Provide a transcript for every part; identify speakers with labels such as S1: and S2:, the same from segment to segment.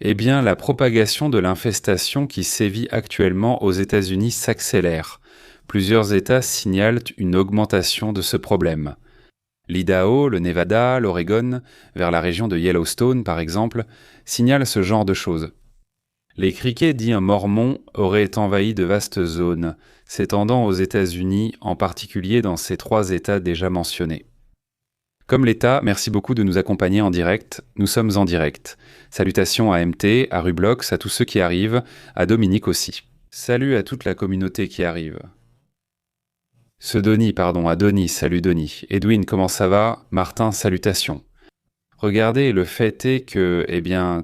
S1: Eh bien, la propagation de l'infestation qui sévit actuellement aux États-Unis s'accélère. Plusieurs États signalent une augmentation de ce problème. L'Idaho, le Nevada, l'Oregon, vers la région de Yellowstone par exemple, signalent ce genre de choses. Les criquets dits mormons auraient envahi de vastes zones, s'étendant aux États-Unis, en particulier dans ces 3 États déjà mentionnés. Comme l'État, merci beaucoup de nous accompagner en direct. Nous sommes en direct. Salutations à MT, à Rublox, à tous ceux qui arrivent, à Dominique aussi. Salut à toute la communauté qui arrive. Adonis, salut Denis. Edwin, comment ça va? Martin, salutations. Regardez, le fait est que,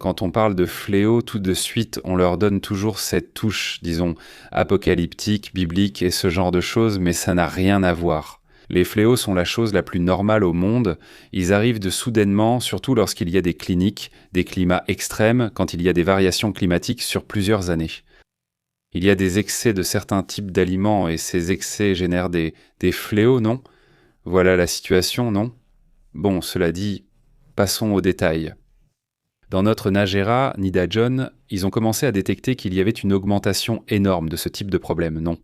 S1: quand on parle de fléau, tout de suite, on leur donne toujours cette touche, disons, apocalyptique, biblique et ce genre de choses, mais ça n'a rien à voir. Les fléaux sont la chose la plus normale au monde. Ils arrivent de soudainement, surtout lorsqu'il y a des cliniques, des climats extrêmes, quand il y a des variations climatiques sur plusieurs années. Il y a des excès de certains types d'aliments et ces excès génèrent des fléaux, non? Voilà la situation, non? Bon, cela dit, passons aux détails. Dans notre Nagera, Nida John, ils ont commencé à détecter qu'il y avait une augmentation énorme de ce type de problème, non?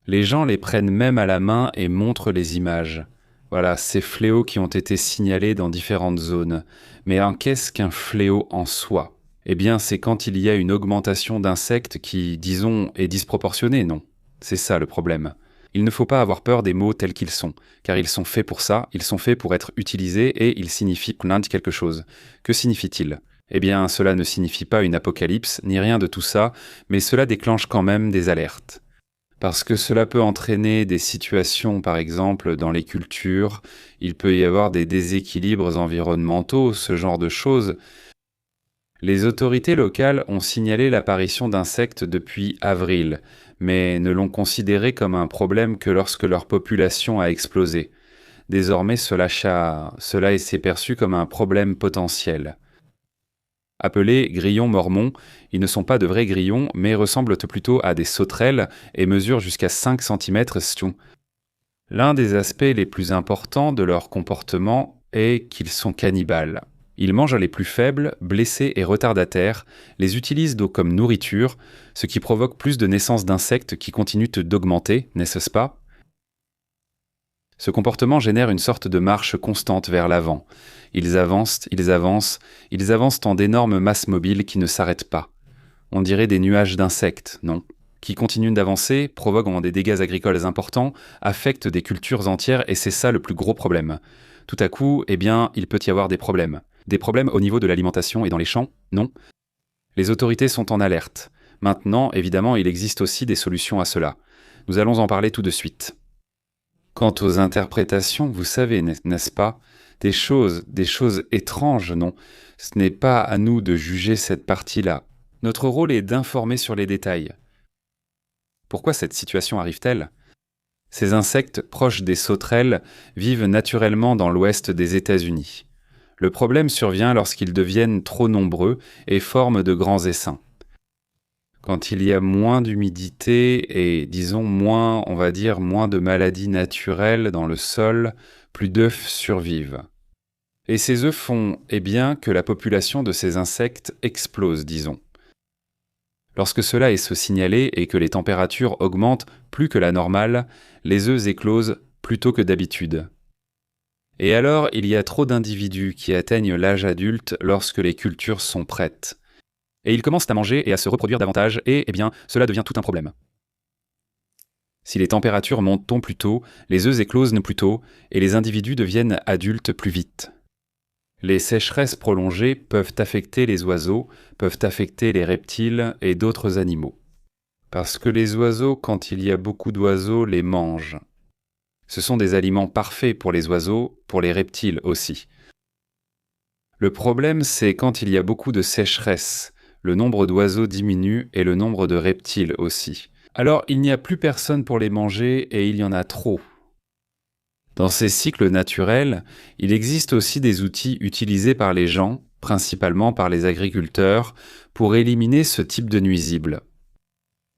S1: Les gens les prennent même à la main et montrent les images. Voilà, ces fléaux qui ont été signalés dans différentes zones. Mais qu'est-ce qu'un fléau en soi? Eh bien, c'est quand il y a une augmentation d'insectes qui, disons, est disproportionnée, non? C'est ça le problème. Il ne faut pas avoir peur des mots tels qu'ils sont, car ils sont faits pour ça, ils sont faits pour être utilisés et ils signifient plein de quelque chose. Que signifie-t-il? Eh bien, cela ne signifie pas une apocalypse, ni rien de tout ça, mais cela déclenche quand même des alertes. Parce que cela peut entraîner des situations, par exemple, dans les cultures, il peut y avoir des déséquilibres environnementaux, ce genre de choses. Les autorités locales ont signalé l'apparition d'insectes depuis avril, mais ne l'ont considéré comme un problème que lorsque leur population a explosé. Désormais, cela s'est perçu comme un problème potentiel. Appelés grillons mormons, ils ne sont pas de vrais grillons, mais ressemblent plutôt à des sauterelles et mesurent jusqu'à 5 cm. L'un des aspects les plus importants de leur comportement est qu'ils sont cannibales. Ils mangent les plus faibles, blessés et retardataires, les utilisent donc comme nourriture, ce qui provoque plus de naissances d'insectes qui continuent d'augmenter, n'est-ce pas? Ce comportement génère une sorte de marche constante vers l'avant. Ils avancent, ils avancent, ils avancent en d'énormes masses mobiles qui ne s'arrêtent pas. On dirait des nuages d'insectes, non? Qui continuent d'avancer, provoquent des dégâts agricoles importants, affectent des cultures entières et c'est ça le plus gros problème. Tout à coup, il peut y avoir des problèmes. Des problèmes au niveau de l'alimentation et dans les champs? Non. Les autorités sont en alerte. Maintenant, évidemment, il existe aussi des solutions à cela. Nous allons en parler tout de suite. Quant aux interprétations, vous savez, n'est-ce pas? Des choses étranges, non? Ce n'est pas à nous de juger cette partie-là. Notre rôle est d'informer sur les détails. Pourquoi cette situation arrive-t-elle? Ces insectes proches des sauterelles vivent naturellement dans l'ouest des États-Unis. Le problème survient lorsqu'ils deviennent trop nombreux et forment de grands essaims. Quand il y a moins d'humidité et, disons, moins de maladies naturelles dans le sol, plus d'œufs survivent. Et ces œufs font, que la population de ces insectes explose, disons. Lorsque cela est signalé et que les températures augmentent plus que la normale, les œufs éclosent plus tôt que d'habitude. Et alors, il y a trop d'individus qui atteignent l'âge adulte lorsque les cultures sont prêtes. Et ils commencent à manger et à se reproduire davantage, et cela devient tout un problème. Si les températures montent plus tôt, les œufs éclosent plus tôt, et les individus deviennent adultes plus vite. Les sécheresses prolongées peuvent affecter les oiseaux, peuvent affecter les reptiles et d'autres animaux. Parce que les oiseaux, quand il y a beaucoup d'oiseaux, les mangent. Ce sont des aliments parfaits pour les oiseaux, pour les reptiles aussi. Le problème, c'est quand il y a beaucoup de sécheresse. Le nombre d'oiseaux diminue et le nombre de reptiles aussi. Alors, il n'y a plus personne pour les manger et il y en a trop. Dans ces cycles naturels, il existe aussi des outils utilisés par les gens, principalement par les agriculteurs, pour éliminer ce type de nuisibles.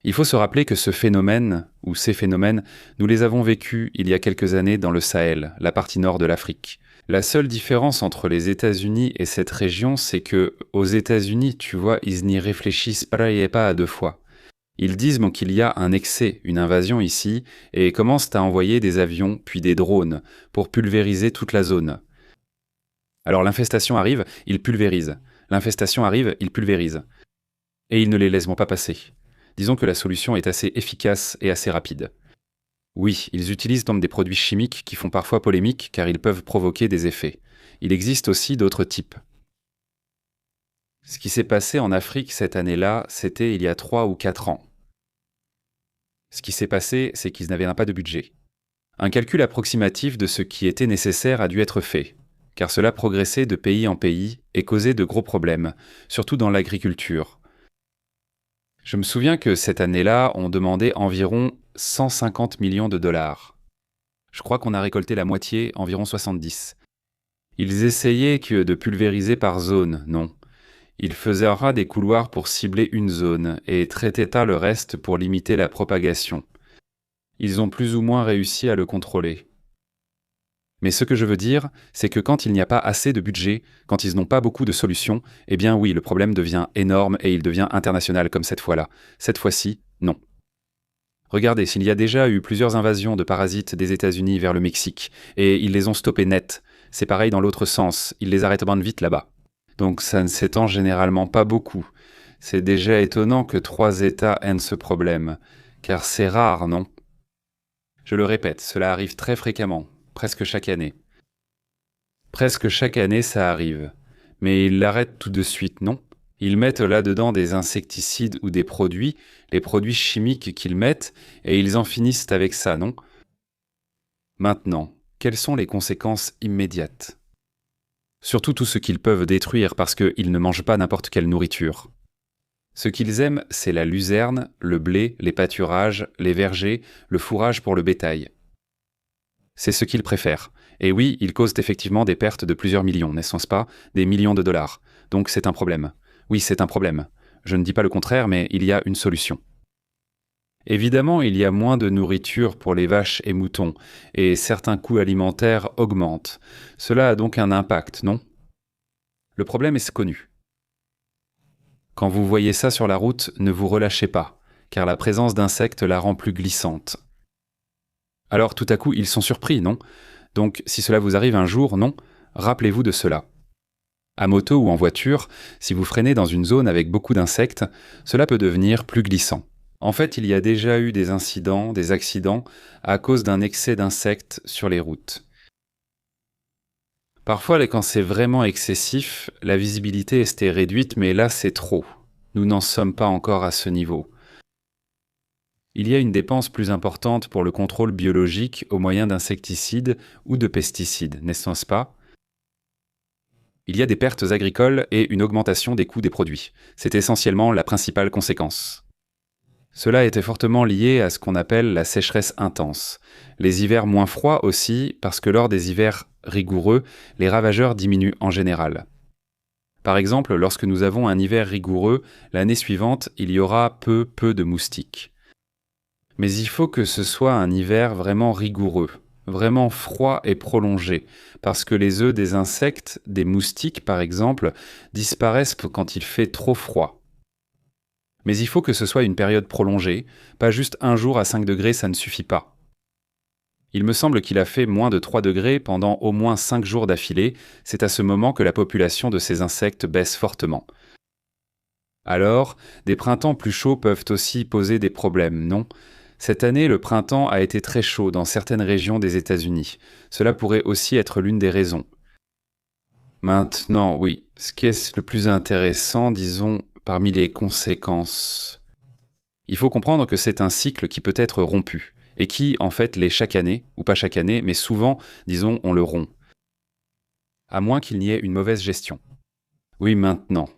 S1: Il faut se rappeler que ces phénomènes, nous les avons vécus il y a quelques années dans le Sahel, la partie nord de l'Afrique. La seule différence entre les États-Unis et cette région, c'est que aux États-Unis, tu vois, ils n'y réfléchissent pas à deux fois. Ils disent bon, qu'il y a un excès, une invasion ici, et commencent à envoyer des avions, puis des drones, pour pulvériser toute la zone. Alors l'infestation arrive, ils pulvérisent. L'infestation arrive, ils pulvérisent. Et ils ne les laissent pas passer. Disons que la solution est assez efficace et assez rapide. Oui, ils utilisent donc des produits chimiques qui font parfois polémique car ils peuvent provoquer des effets. Il existe aussi d'autres types. Ce qui s'est passé en Afrique cette année-là, c'était il y a 3 ou 4 ans. Ce qui s'est passé, c'est qu'ils n'avaient pas de budget. Un calcul approximatif de ce qui était nécessaire a dû être fait, car cela progressait de pays en pays et causait de gros problèmes, surtout dans l'agriculture. Je me souviens que cette année-là, on demandait environ 150 millions de dollars. Je crois qu'on a récolté la moitié, environ 70. Ils essayaient que de pulvériser par zone, non. Ils faisaient des couloirs pour cibler une zone et traitaient le reste pour limiter la propagation. Ils ont plus ou moins réussi à le contrôler. Mais ce que je veux dire, c'est que quand il n'y a pas assez de budget, quand ils n'ont pas beaucoup de solutions, eh bien oui, le problème devient énorme et il devient international comme cette fois-là. Cette fois-ci, non. Regardez, s'il y a déjà eu plusieurs invasions de parasites des États-Unis vers le Mexique, et ils les ont stoppés net, c'est pareil dans l'autre sens, ils les arrêtent bien vite là-bas. Donc ça ne s'étend généralement pas beaucoup. C'est déjà étonnant que 3 États aient ce problème, car c'est rare, non? Je le répète, cela arrive très fréquemment, presque chaque année. Presque chaque année, ça arrive. Mais ils l'arrêtent tout de suite, non? Ils mettent là-dedans des insecticides ou des produits, les produits chimiques qu'ils mettent, et ils en finissent avec ça, non? Maintenant, quelles sont les conséquences immédiates? Surtout tout ce qu'ils peuvent détruire parce qu'ils ne mangent pas n'importe quelle nourriture. Ce qu'ils aiment, c'est la luzerne, le blé, les pâturages, les vergers, le fourrage pour le bétail. C'est ce qu'ils préfèrent. Et oui, ils causent effectivement des pertes de plusieurs millions, n'est-ce pas? Des millions de dollars. Donc c'est un problème. Oui, c'est un problème. Je ne dis pas le contraire, mais il y a une solution. Évidemment, il y a moins de nourriture pour les vaches et moutons, et certains coûts alimentaires augmentent. Cela a donc un impact, non? Le problème est connu. Quand vous voyez ça sur la route, ne vous relâchez pas, car la présence d'insectes la rend plus glissante. Alors tout à coup, ils sont surpris, non? Donc si cela vous arrive un jour, non, rappelez-vous de cela. À moto ou en voiture, si vous freinez dans une zone avec beaucoup d'insectes, cela peut devenir plus glissant. En fait, il y a déjà eu des incidents, des accidents, à cause d'un excès d'insectes sur les routes. Parfois, quand c'est vraiment excessif, la visibilité est réduite, mais là c'est trop. Nous n'en sommes pas encore à ce niveau. Il y a une dépense plus importante pour le contrôle biologique au moyen d'insecticides ou de pesticides, n'est-ce pas? Il y a des pertes agricoles et une augmentation des coûts des produits. C'est essentiellement la principale conséquence. Cela était fortement lié à ce qu'on appelle la sécheresse intense. Les hivers moins froids aussi, parce que lors des hivers rigoureux, les ravageurs diminuent en général. Par exemple, lorsque nous avons un hiver rigoureux, l'année suivante, il y aura peu de moustiques. Mais il faut que ce soit un hiver vraiment rigoureux, vraiment froid et prolongé, parce que les œufs des insectes, des moustiques par exemple, disparaissent quand il fait trop froid. Mais il faut que ce soit une période prolongée, pas juste un jour à 5 degrés, ça ne suffit pas. Il me semble qu'il a fait moins de 3 degrés pendant au moins 5 jours d'affilée, c'est à ce moment que la population de ces insectes baisse fortement. Alors, des printemps plus chauds peuvent aussi poser des problèmes, non? Cette année, le printemps a été très chaud dans certaines régions des États-Unis. Cela pourrait aussi être l'une des raisons. Maintenant, oui, ce qui est le plus intéressant, disons, parmi les conséquences. Il faut comprendre que c'est un cycle qui peut être rompu, et qui, en fait, l'est chaque année, ou pas chaque année, mais souvent, disons, on le rompt. À moins qu'il n'y ait une mauvaise gestion. Oui, maintenant.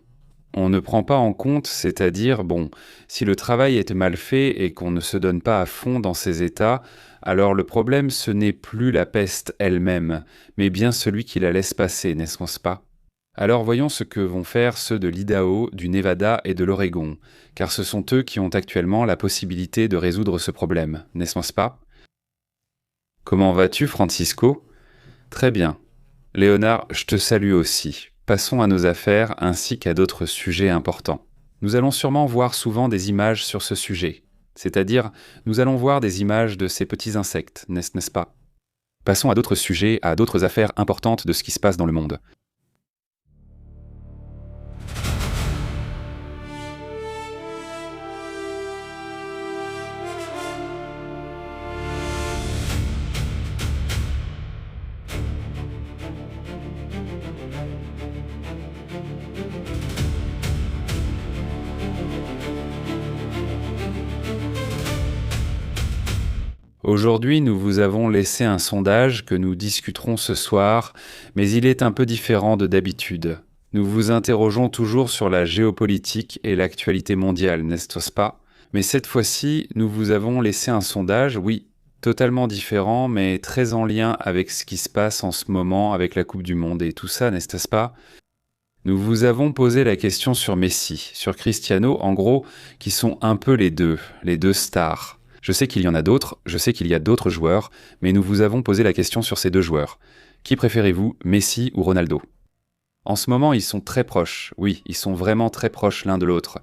S1: On ne prend pas en compte, c'est-à-dire, si le travail est mal fait et qu'on ne se donne pas à fond dans ces états, alors le problème ce n'est plus la peste elle-même, mais bien celui qui la laisse passer, n'est-ce pas? Alors voyons ce que vont faire ceux de l'Idaho, du Nevada et de l'Oregon, car ce sont eux qui ont actuellement la possibilité de résoudre ce problème, n'est-ce pas? Comment vas-tu, Francisco? Très bien. Léonard, je te salue aussi. Passons à nos affaires ainsi qu'à d'autres sujets importants. Nous allons sûrement voir souvent des images sur ce sujet. C'est-à-dire, nous allons voir des images de ces petits insectes, n'est-ce pas? Passons à d'autres sujets, à d'autres affaires importantes de ce qui se passe dans le monde. Aujourd'hui, nous vous avons laissé un sondage que nous discuterons ce soir, mais il est un peu différent de d'habitude. Nous vous interrogeons toujours sur la géopolitique et l'actualité mondiale, n'est-ce pas? Mais cette fois-ci, nous vous avons laissé un sondage, oui, totalement différent, mais très en lien avec ce qui se passe en ce moment avec la Coupe du Monde et tout ça, n'est-ce pas? Nous vous avons posé la question sur Messi, sur Cristiano, en gros, qui sont un peu les deux stars. Je sais qu'il y en a d'autres, je sais qu'il y a d'autres joueurs, mais nous vous avons posé la question sur ces deux joueurs. Qui préférez-vous, Messi ou Ronaldo? En ce moment, ils sont très proches, oui, ils sont vraiment très proches l'un de l'autre.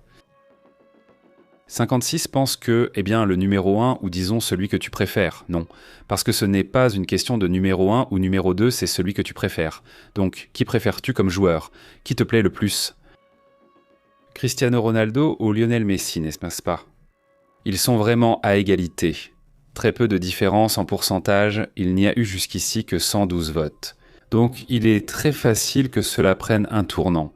S1: 56 pensent que, le numéro 1, ou disons celui que tu préfères, non. Parce que ce n'est pas une question de numéro 1 ou numéro 2, c'est celui que tu préfères. Donc, qui préfères-tu comme joueur? Qui te plaît le plus? Cristiano Ronaldo ou Lionel Messi, n'est-ce pas? Ils sont vraiment à égalité. Très peu de différence en pourcentage, il n'y a eu jusqu'ici que 112 votes. Donc il est très facile que cela prenne un tournant.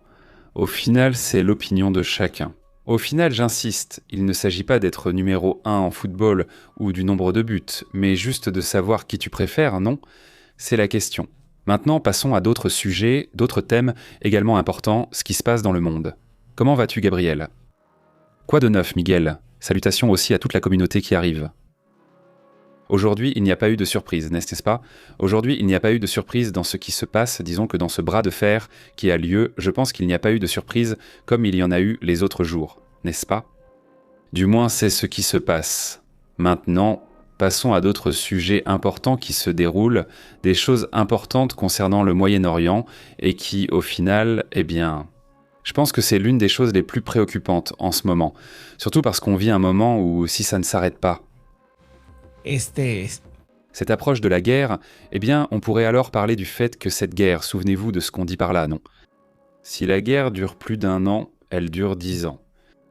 S1: Au final, c'est l'opinion de chacun. Au final, j'insiste, il ne s'agit pas d'être numéro 1 en football ou du nombre de buts, mais juste de savoir qui tu préfères, non? C'est la question. Maintenant, passons à d'autres sujets, d'autres thèmes également importants, ce qui se passe dans le monde. Comment vas-tu, Gabriel? Quoi de neuf, Miguel? Salutations aussi à toute la communauté qui arrive. Aujourd'hui, il n'y a pas eu de surprise, n'est-ce pas? Aujourd'hui, il n'y a pas eu de surprise dans ce qui se passe, disons que dans ce bras de fer qui a lieu, je pense qu'il n'y a pas eu de surprise comme il y en a eu les autres jours, n'est-ce pas? Du moins, c'est ce qui se passe. Maintenant, passons à d'autres sujets importants qui se déroulent, des choses importantes concernant le Moyen-Orient et qui, au final, je pense que c'est l'une des choses les plus préoccupantes en ce moment. Surtout parce qu'on vit un moment où, si ça ne s'arrête pas, cette approche de la guerre, on pourrait alors parler du fait que cette guerre, souvenez-vous de ce qu'on dit par là, non? Si la guerre dure plus d'1 an, elle dure 10 ans.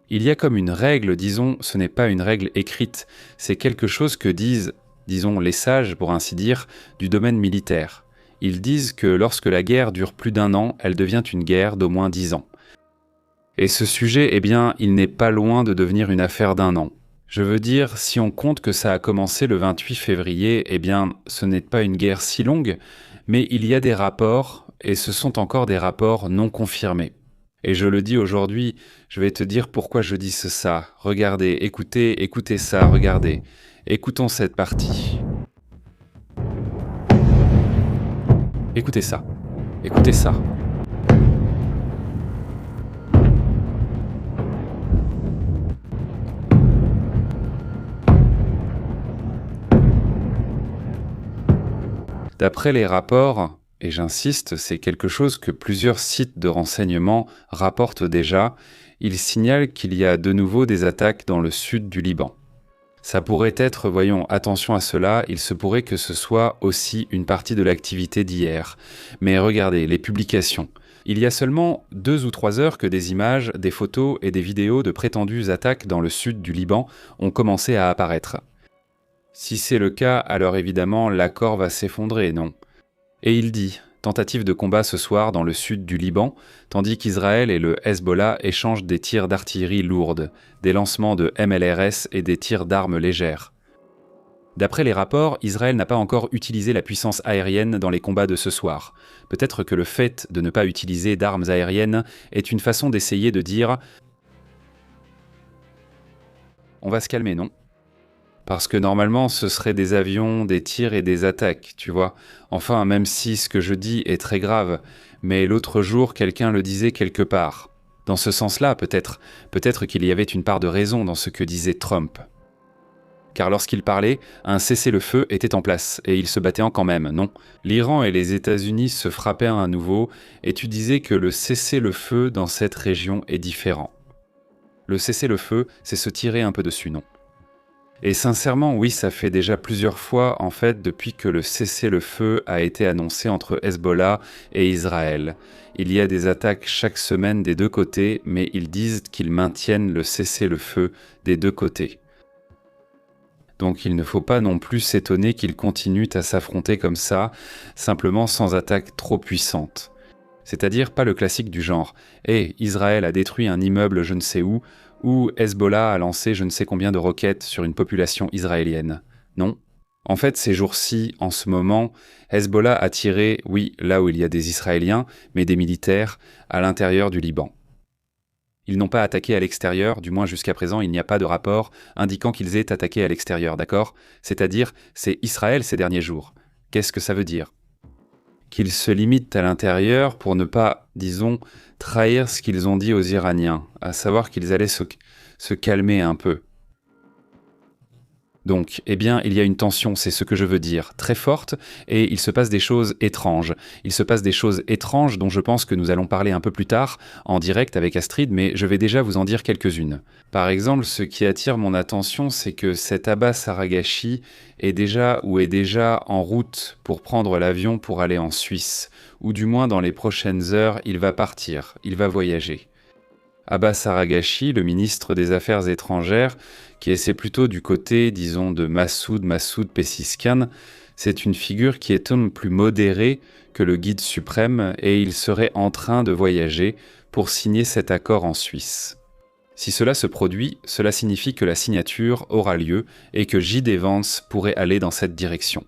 S1: Il y a comme une règle, disons, ce n'est pas une règle écrite, c'est quelque chose que disent, disons, les sages, pour ainsi dire, du domaine militaire. Ils disent que lorsque la guerre dure plus d'1 an, elle devient une guerre d'au moins 10 ans. Et ce sujet, il n'est pas loin de devenir une affaire d'1 an. Je veux dire, si on compte que ça a commencé le 28 février, ce n'est pas une guerre si longue, mais il y a des rapports, et ce sont encore des rapports non confirmés. Et je le dis aujourd'hui, je vais te dire pourquoi je dis ça. Regardez, écoutez ça, regardez. Écoutons cette partie. Écoutez ça. Écoutez ça. D'après les rapports, et j'insiste, c'est quelque chose que plusieurs sites de renseignement rapportent déjà, ils signalent qu'il y a de nouveau des attaques dans le sud du Liban. Ça pourrait être, voyons, attention à cela, il se pourrait que ce soit aussi une partie de l'activité d'hier. Mais regardez, les publications. Il y a seulement 2 ou 3 heures que des images, des photos et des vidéos de prétendues attaques dans le sud du Liban ont commencé à apparaître. Si c'est le cas, alors évidemment, l'accord va s'effondrer, non? Et il dit, tentative de combat ce soir dans le sud du Liban, tandis qu'Israël et le Hezbollah échangent des tirs d'artillerie lourde, des lancements de MLRS et des tirs d'armes légères. D'après les rapports, Israël n'a pas encore utilisé la puissance aérienne dans les combats de ce soir. Peut-être que le fait de ne pas utiliser d'armes aériennes est une façon d'essayer de dire « On va se calmer, non ?» Parce que normalement, ce seraient des avions, des tirs et des attaques, tu vois. Enfin, même si ce que je dis est très grave, mais l'autre jour, quelqu'un le disait quelque part. Dans ce sens-là, peut-être qu'il y avait une part de raison dans ce que disait Trump. Car lorsqu'il parlait, un cessez-le-feu était en place, et ils se battaient quand même, non. L'Iran et les États-Unis se frappaient à nouveau, et tu disais que le cessez-le-feu dans cette région est différent. Le cessez-le-feu, c'est se tirer un peu dessus, non. Et sincèrement, oui, ça fait déjà plusieurs fois, en fait, depuis que le cessez-le-feu a été annoncé entre Hezbollah et Israël. Il y a des attaques chaque semaine des deux côtés, mais ils disent qu'ils maintiennent le cessez-le-feu des deux côtés. Donc il ne faut pas non plus s'étonner qu'ils continuent à s'affronter comme ça, simplement sans attaque trop puissante. C'est-à-dire pas le classique du genre « Hey, Israël a détruit un immeuble je ne sais où » ou « Hezbollah a lancé je ne sais combien de roquettes sur une population israélienne ». Non. En fait, ces jours-ci, en ce moment, Hezbollah a tiré, oui, là où il y a des Israéliens, mais des militaires, à l'intérieur du Liban. Ils n'ont pas attaqué à l'extérieur, du moins jusqu'à présent, il n'y a pas de rapport indiquant qu'ils aient attaqué à l'extérieur, d'accord ? C'est-à-dire, c'est Israël ces derniers jours. Qu'est-ce que ça veut dire ? Qu'ils se limitent à l'intérieur pour ne pas, disons, trahir ce qu'ils ont dit aux Iraniens, à savoir qu'ils allaient se calmer un peu. Donc, eh bien, il y a une tension, c'est ce que je veux dire, très forte, et il se passe des choses étranges. Il se passe des choses étranges dont je pense que nous allons parler un peu plus tard, en direct avec Astrid, mais je vais déjà vous en dire quelques-unes. Par exemple, ce qui attire mon attention, c'est que cet Abbas Araghachi est déjà en route pour prendre l'avion pour aller en Suisse, ou du moins dans les prochaines heures, il va partir, il va voyager. Abbas Araghachi, le ministre des Affaires étrangères, qui essaie plutôt du côté, disons, de Massoud Pezeshkian, c'est une figure qui est homme plus modéré que le guide suprême et il serait en train de voyager pour signer cet accord en Suisse. Si cela se produit, cela signifie que la signature aura lieu et que J.D. Vance pourrait aller dans cette direction.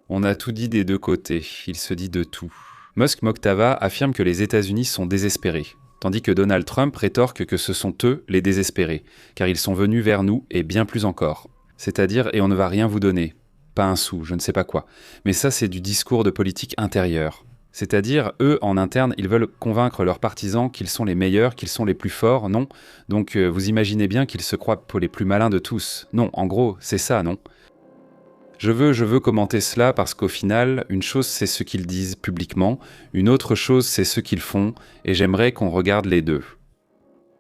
S1: On a tout dit des deux côtés, il se dit de tout. Musk Mokhtava affirme que les États-Unis sont désespérés, tandis que Donald Trump rétorque que ce sont eux les désespérés, car ils sont venus vers nous et bien plus encore. C'est-à-dire, et on ne va rien vous donner, pas un sou, je ne sais pas quoi. Mais ça, c'est du discours de politique intérieure. C'est-à-dire, eux, en interne, ils veulent convaincre leurs partisans qu'ils sont les meilleurs, qu'ils sont les plus forts, non ? Donc, vous imaginez bien qu'ils se croient pour les plus malins de tous. Non, en gros, c'est ça, non ? Je veux commenter cela parce qu'au final, une chose c'est ce qu'ils disent publiquement, une autre chose c'est ce qu'ils font, et j'aimerais qu'on regarde les deux.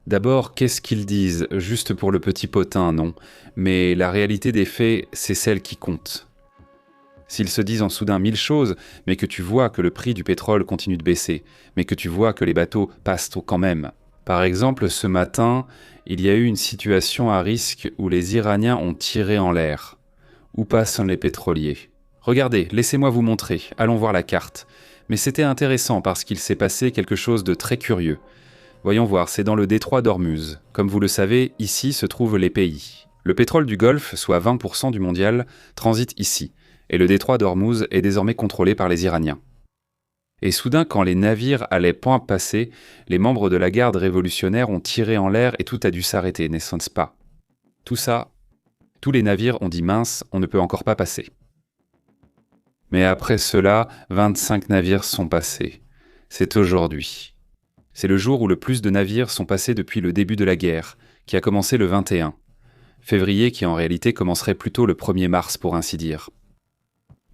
S1: D'abord, qu'est-ce qu'ils disent ? Juste pour le petit potin, non. Mais la réalité des faits, c'est celle qui compte. S'ils se disent en soudain 1000 choses, mais que tu vois que le prix du pétrole continue de baisser, mais que tu vois que les bateaux passent quand même. Par exemple, ce matin, il y a eu une situation à risque où les Iraniens ont tiré en l'air. Où passent les pétroliers ? Regardez, laissez-moi vous montrer, allons voir la carte. Mais c'était intéressant parce qu'il s'est passé quelque chose de très curieux. Voyons voir, c'est dans le détroit d'Ormuz. Comme vous le savez, ici se trouvent les pays. Le pétrole du Golfe, soit 20% du mondial, transite ici, et le détroit d'Ormuz est désormais contrôlé par les Iraniens. Et soudain, quand les navires allaient point passer, les membres de la garde révolutionnaire ont tiré en l'air et tout a dû s'arrêter, n'est-ce pas ? Tout ça, tous les navires ont dit mince, on ne peut encore pas passer. Mais après cela, 25 navires sont passés. C'est aujourd'hui. C'est le jour où le plus de navires sont passés depuis le début de la guerre, qui a commencé le 21. Février qui en réalité commencerait plutôt le 1er mars pour ainsi dire.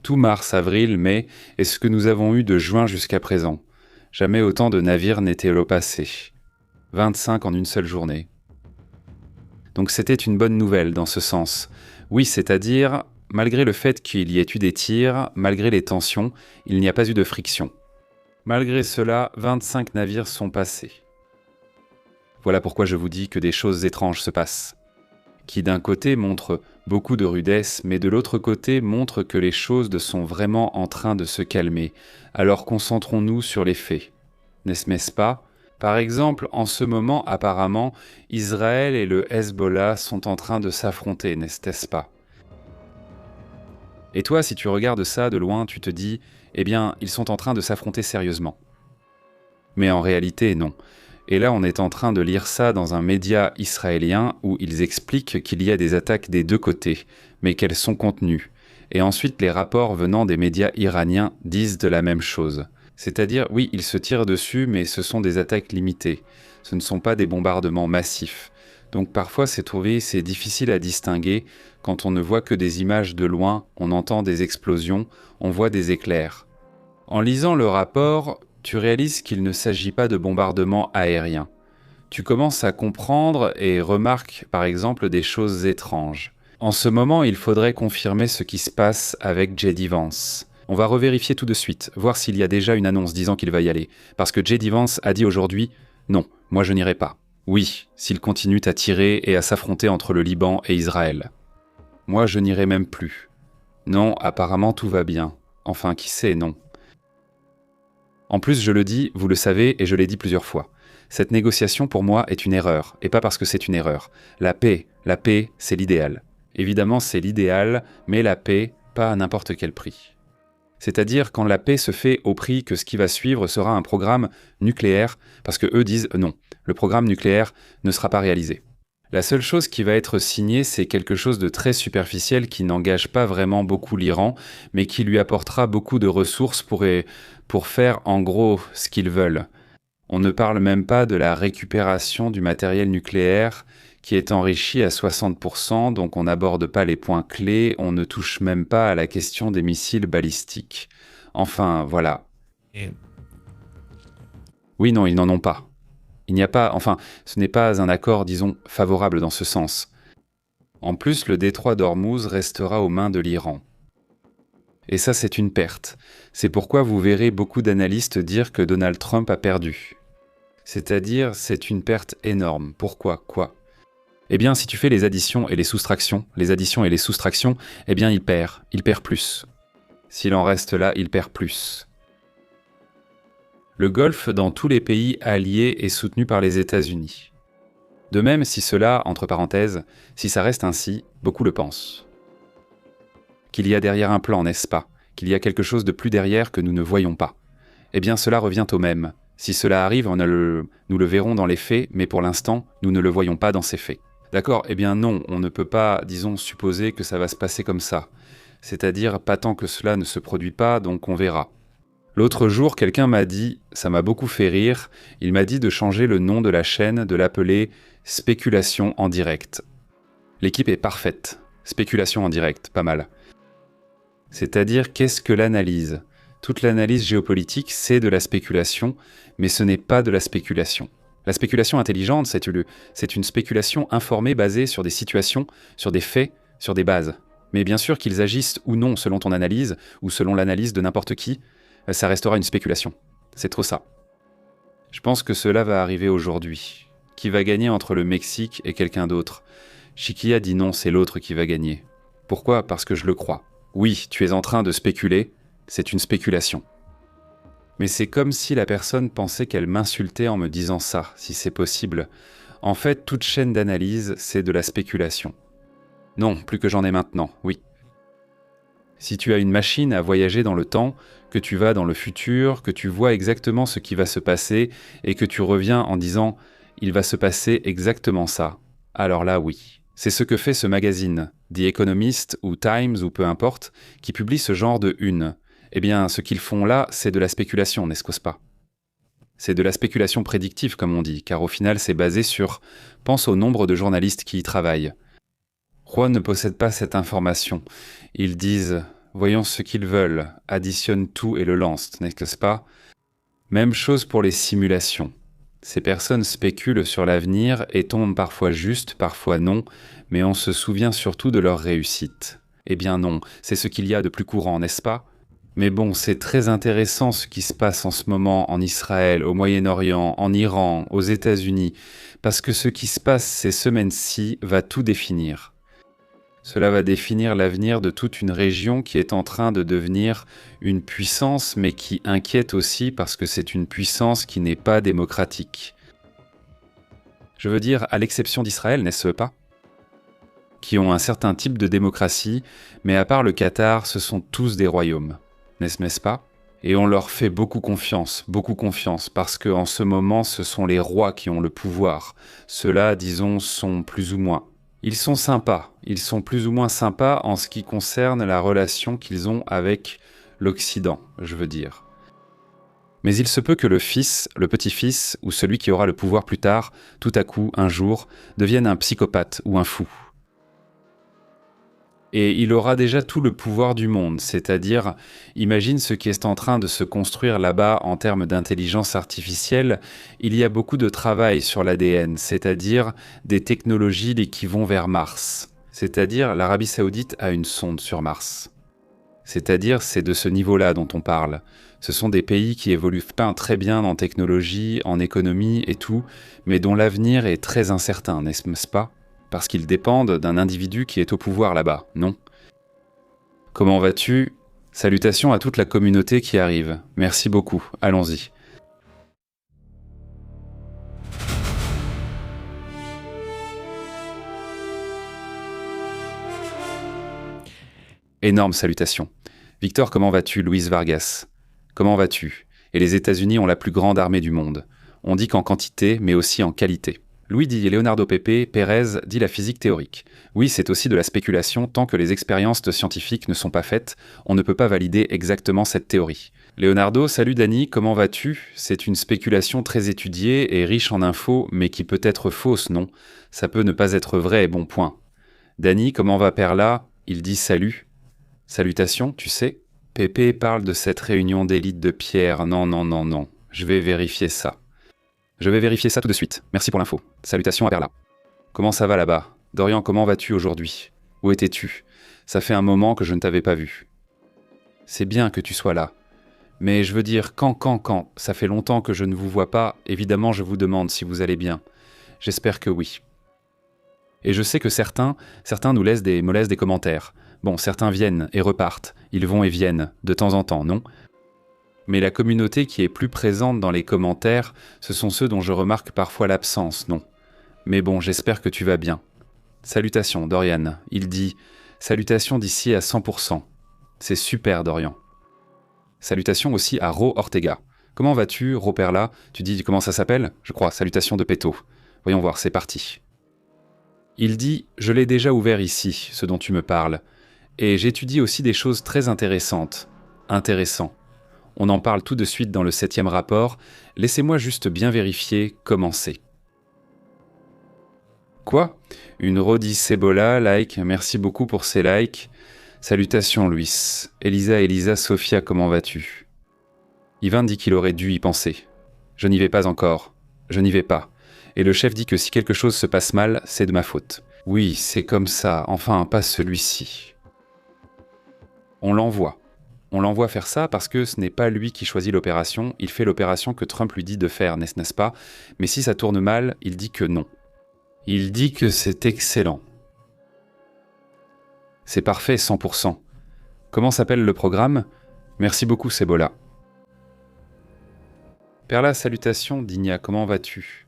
S1: Tout mars, avril, mai est ce que nous avons eu de juin jusqu'à présent. Jamais autant de navires n'étaient passés. 25 en une seule journée. Donc c'était une bonne nouvelle dans ce sens. Oui, c'est-à-dire, malgré le fait qu'il y ait eu des tirs, malgré les tensions, il n'y a pas eu de friction. Malgré cela, 25 navires sont passés. Voilà pourquoi je vous dis que des choses étranges se passent. Qui d'un côté montrent beaucoup de rudesse, mais de l'autre côté montrent que les choses sont vraiment en train de se calmer. Alors concentrons-nous sur les faits. N'est-ce pas ? Par exemple, en ce moment, apparemment, Israël et le Hezbollah sont en train de s'affronter, n'est-ce pas ? Et toi, si tu regardes ça de loin, tu te dis, eh bien, ils sont en train de s'affronter sérieusement. Mais en réalité, non. Et là, on est en train de lire ça dans un média israélien où ils expliquent qu'il y a des attaques des deux côtés, mais qu'elles sont contenues. Et ensuite, les rapports venant des médias iraniens disent de la même chose. C'est-à-dire, oui, ils se tirent dessus, mais ce sont des attaques limitées. Ce ne sont pas des bombardements massifs. Donc parfois c'est difficile à distinguer. Quand on ne voit que des images de loin, on entend des explosions, on voit des éclairs. En lisant le rapport, tu réalises qu'il ne s'agit pas de bombardements aériens. Tu commences à comprendre et remarques par exemple des choses étranges. En ce moment, il faudrait confirmer ce qui se passe avec J.D. Vance. On va revérifier tout de suite, voir s'il y a déjà une annonce disant qu'il va y aller. Parce que J.D. Vance a dit aujourd'hui « Non, moi je n'irai pas ». Oui, s'il continue à tirer et à s'affronter entre le Liban et Israël. Moi je n'irai même plus. Non, apparemment tout va bien. Enfin, qui sait, non. En plus, je le dis, vous le savez, et je l'ai dit plusieurs fois. Cette négociation, pour moi, est une erreur, et pas parce que c'est une erreur. La paix, c'est l'idéal. Évidemment, c'est l'idéal, mais la paix, pas à n'importe quel prix. C'est-à-dire quand la paix se fait au prix que ce qui va suivre sera un programme nucléaire, parce que eux disent non, le programme nucléaire ne sera pas réalisé. La seule chose qui va être signée, c'est quelque chose de très superficiel qui n'engage pas vraiment beaucoup l'Iran, mais qui lui apportera beaucoup de ressources pour faire en gros ce qu'ils veulent. On ne parle même pas de la récupération du matériel nucléaire qui est enrichi à 60%, donc on n'aborde pas les points clés, on ne touche même pas à la question des missiles balistiques. Enfin, voilà. Oui, non, ils n'en ont pas. Il n'y a pas, enfin, ce n'est pas un accord, disons, favorable dans ce sens. En plus, le détroit d'Ormuz restera aux mains de l'Iran. Et ça, c'est une perte. C'est pourquoi vous verrez beaucoup d'analystes dire que Donald Trump a perdu. C'est-à-dire, c'est une perte énorme. Pourquoi ? Quoi ? Eh bien, si tu fais les additions et les soustractions, eh bien, il perd plus. S'il en reste là, il perd plus. Le Golfe, dans tous les pays alliés, est soutenu par les États-Unis. De même, si cela, entre parenthèses, si ça reste ainsi, beaucoup le pensent. Qu'il y a derrière un plan, n'est-ce pas ? Qu'il y a quelque chose de plus derrière que nous ne voyons pas. Eh bien, cela revient au même. Si cela arrive, nous le verrons dans les faits, mais pour l'instant, nous ne le voyons pas dans ces faits. D'accord ? Eh bien non, on ne peut pas, disons, supposer que ça va se passer comme ça. C'est-à-dire, pas tant que cela ne se produit pas, donc on verra. L'autre jour, quelqu'un m'a dit, ça m'a beaucoup fait rire, il m'a dit de changer le nom de la chaîne, de l'appeler « Spéculation en direct ». L'équipe est parfaite. Spéculation en direct, pas mal. C'est-à-dire, qu'est-ce que l'analyse ? Toute l'analyse géopolitique, c'est de la spéculation, mais ce n'est pas de la spéculation. La spéculation intelligente, c'est une spéculation informée basée sur des situations, sur des faits, sur des bases. Mais bien sûr qu'ils agissent ou non selon ton analyse, ou selon l'analyse de n'importe qui, ça restera une spéculation. C'est trop ça. Je pense que cela va arriver aujourd'hui. Qui va gagner entre le Mexique et quelqu'un d'autre ? Chiquilla dit non, c'est l'autre qui va gagner. Pourquoi ? Parce que je le crois. Oui, tu es en train de spéculer, c'est une spéculation. Mais c'est comme si la personne pensait qu'elle m'insultait en me disant ça, si c'est possible. En fait, toute chaîne d'analyse, c'est de la spéculation. Non, plus que j'en ai maintenant, oui. Si tu as une machine à voyager dans le temps, que tu vas dans le futur, que tu vois exactement ce qui va se passer, et que tu reviens en disant « il va se passer exactement ça », alors là oui. C'est ce que fait ce magazine, The Economist ou Times ou peu importe, qui publie ce genre de une. Eh bien, ce qu'ils font là, c'est de la spéculation, n'est-ce pas ? C'est de la spéculation prédictive, comme on dit, car au final, c'est basé sur « pense au nombre de journalistes qui y travaillent ». Juan ne possède pas cette information. Ils disent « voyons ce qu'ils veulent, additionnent tout et le lancent », n'est-ce pas ? Même chose pour les simulations. Ces personnes spéculent sur l'avenir et tombent parfois juste, parfois non, mais on se souvient surtout de leur réussite. Eh bien non, c'est ce qu'il y a de plus courant, n'est-ce pas ? Mais bon, c'est très intéressant ce qui se passe en ce moment en Israël, au Moyen-Orient, en Iran, aux États-Unis, parce que ce qui se passe ces semaines-ci va tout définir. Cela va définir l'avenir de toute une région qui est en train de devenir une puissance, mais qui inquiète aussi parce que c'est une puissance qui n'est pas démocratique. Je veux dire, à l'exception d'Israël, n'est-ce pas ? Qui ont un certain type de démocratie, mais à part le Qatar, ce sont tous des royaumes. N'est-ce pas ? Et on leur fait beaucoup confiance, parce qu'en ce moment, ce sont les rois qui ont le pouvoir. Ceux-là, disons, sont plus ou moins. Ils sont sympas, ils sont plus ou moins sympas en ce qui concerne la relation qu'ils ont avec l'Occident, je veux dire. Mais il se peut que le fils, le petit-fils, ou celui qui aura le pouvoir plus tard, tout à coup, un jour, devienne un psychopathe ou un fou. Et il aura déjà tout le pouvoir du monde, c'est-à-dire, imagine ce qui est en train de se construire là-bas en termes d'intelligence artificielle, il y a beaucoup de travail sur l'ADN, c'est-à-dire des technologies qui vont vers Mars. C'est-à-dire, l'Arabie Saoudite a une sonde sur Mars. C'est-à-dire, c'est de ce niveau-là dont on parle. Ce sont des pays qui évoluent pas très bien en technologie, en économie et tout, mais dont l'avenir est très incertain, n'est-ce pas ? Parce qu'ils dépendent d'un individu qui est au pouvoir là-bas, non ? Comment vas-tu ? Salutations à toute la communauté qui arrive. Merci beaucoup, allons-y. Énorme salutation. Victor, comment vas-tu ? Luis Vargas. Comment vas-tu ? Et les États-Unis ont la plus grande armée du monde. On dit qu'en quantité, mais aussi en qualité. Louis dit Leonardo Pepe, Pérez dit la physique théorique. Oui, c'est aussi de la spéculation, tant que les expériences scientifiques ne sont pas faites, on ne peut pas valider exactement cette théorie. Leonardo, salut Dany, comment vas-tu ? C'est une spéculation très étudiée et riche en infos, mais qui peut être fausse, non ? Ça peut ne pas être vrai, bon point. Dany, comment va Perla ? Il dit salut. Salutations, tu sais ? Pépé parle de cette réunion d'élite de Pierre. Non. Je vais vérifier ça. Je vais vérifier ça tout de suite. Merci pour l'info. Salutations à Perla. Comment ça va là-bas ? Dorian, comment vas-tu aujourd'hui ? Où étais-tu ? Ça fait un moment que je ne t'avais pas vu. C'est bien que tu sois là. Mais je veux dire, quand ? Ça fait longtemps que je ne vous vois pas. Évidemment, je vous demande si vous allez bien. J'espère que oui. Et je sais que certains nous laissent des commentaires. Bon, certains viennent et repartent. Ils vont et viennent, de temps en temps, non ? Mais la communauté qui est plus présente dans les commentaires, ce sont ceux dont je remarque parfois l'absence, non ? Mais bon, j'espère que tu vas bien. Salutations, Dorian. Il dit « Salutations d'ici à 100%. » C'est super, Dorian. Salutations aussi à Ro Ortega. Comment vas-tu, Ro Perla ? Tu dis comment ça s'appelle ? Je crois, salutations de Péto. Voyons voir, c'est parti. Il dit « Je l'ai déjà ouvert ici, ce dont tu me parles. Et j'étudie aussi des choses très intéressantes. Intéressant. On en parle tout de suite dans le 7e rapport. Laissez-moi juste bien vérifier comment c'est. » Quoi ? Une Rodi Cebola, like, merci beaucoup pour ces likes. Salutations, Luis. Elisa, Sophia, comment vas-tu ? Yvain dit qu'il aurait dû y penser. Je n'y vais pas encore. Je n'y vais pas. Et le chef dit que si quelque chose se passe mal, c'est de ma faute. Oui, c'est comme ça. Enfin, pas celui-ci. On l'envoie. On l'envoie faire ça parce que ce n'est pas lui qui choisit l'opération. Il fait l'opération que Trump lui dit de faire, n'est-ce pas ? Mais si ça tourne mal, il dit que non. Il dit que c'est excellent. C'est parfait, 100%. Comment s'appelle le programme ? Merci beaucoup, Cebola. Perla, salutations, Digna, comment vas-tu ?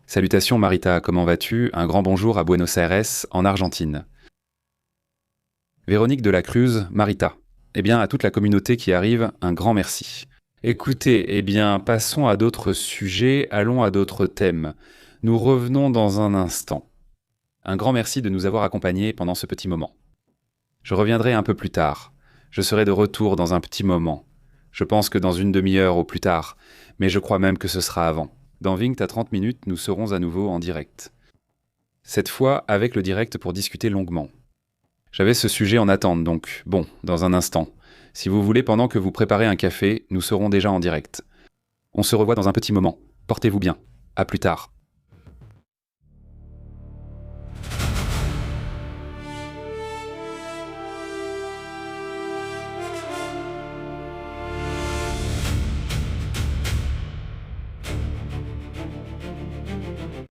S1: Salutations, Marita, comment vas-tu ? Un grand bonjour à Buenos Aires, en Argentine. Véronique de la Cruz, Marita. Eh bien, à toute la communauté qui arrive, un grand merci. Écoutez, eh bien, passons à d'autres sujets, allons à d'autres thèmes. Nous revenons dans un instant. Un grand merci de nous avoir accompagnés pendant ce petit moment. Je reviendrai un peu plus tard. Je serai de retour dans un petit moment. Je pense que dans une demi-heure au plus tard, mais je crois même que ce sera avant. Dans Vingt à 30 minutes, nous serons à nouveau en direct. Cette fois, avec le direct pour discuter longuement. J'avais ce sujet en attente, donc bon, dans un instant. Si vous voulez, pendant que vous préparez un café, nous serons déjà en direct. On se revoit dans un petit moment. Portez-vous bien. À plus tard.